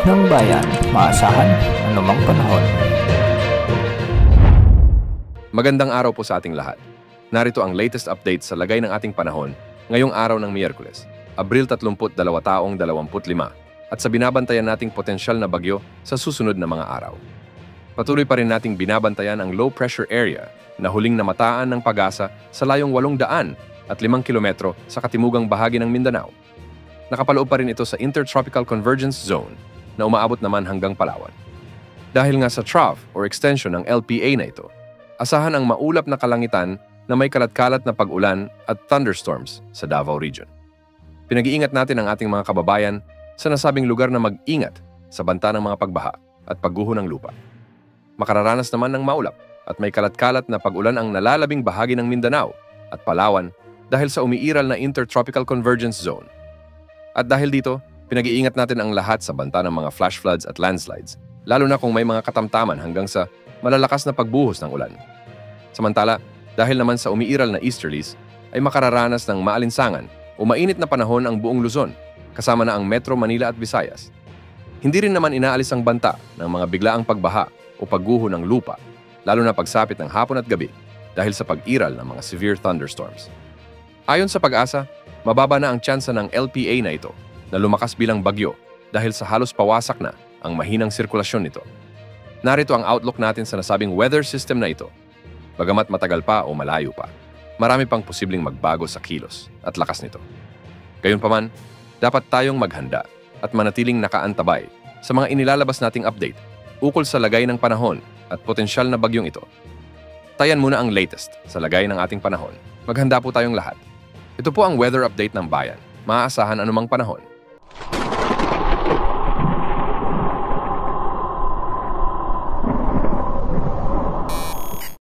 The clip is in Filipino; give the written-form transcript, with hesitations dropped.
ng bayan, maasahan anumang panahon. Magandang araw po sa ating lahat. Narito ang latest update sa lagay ng ating panahon ngayong araw ng Miyerkules, Abril 32 taong 25 at sa binabantayan nating potensyal na bagyo sa susunod na mga araw. Patuloy pa rin nating binabantayan ang low pressure area na huling namataan ng Pag-asa sa layong 805 kilometro sa katimugang bahagi ng Mindanao. Nakapaloob pa rin ito sa Intertropical Convergence Zone na umaabot naman hanggang Palawan. Dahil nga sa trough or extension ng LPA na ito, asahan ang maulap na kalangitan na may kalat-kalat na pag-ulan at thunderstorms sa Davao Region. Pinag-iingat natin ang ating mga kababayan sa nasabing lugar na mag-ingat sa banta ng mga pagbaha at pagguho ng lupa. Makararanas naman ng maulap at may kalat-kalat na pag-ulan ang nalalabing bahagi ng Mindanao at Palawan dahil sa umiiral na Intertropical Convergence Zone. At dahil dito, pinag-iingat natin ang lahat sa banta ng mga flash floods at landslides, lalo na kung may mga katamtaman hanggang sa malalakas na pagbuhos ng ulan. Samantala, dahil naman sa umiiral na easterlies, ay makararanas ng maalinsangan o mainit na panahon ang buong Luzon, kasama na ang Metro Manila at Visayas. Hindi rin naman inaalis ang banta ng mga biglaang pagbaha o pagguho ng lupa, lalo na pagsapit ng hapon at gabi dahil sa pag-iral ng mga severe thunderstorms. Ayon sa Pag-asa, mababa na ang tsansa ng LPA na ito na lumakas bilang bagyo dahil sa halos pawasak na ang mahinang sirkulasyon nito. Narito ang outlook natin sa nasabing weather system na ito. Bagamat matagal pa o malayo pa, marami pang posibleng magbago sa kilos at lakas nito. Gayunpaman, dapat tayong maghanda at manatiling nakaantabay sa mga inilalabas nating update ukol sa lagay ng panahon at potensyal na bagyong ito. Tayan muna ang latest sa lagay ng ating panahon. Maghanda po tayong lahat. Ito po ang weather update ng bayan. Maaasahan anumang panahon.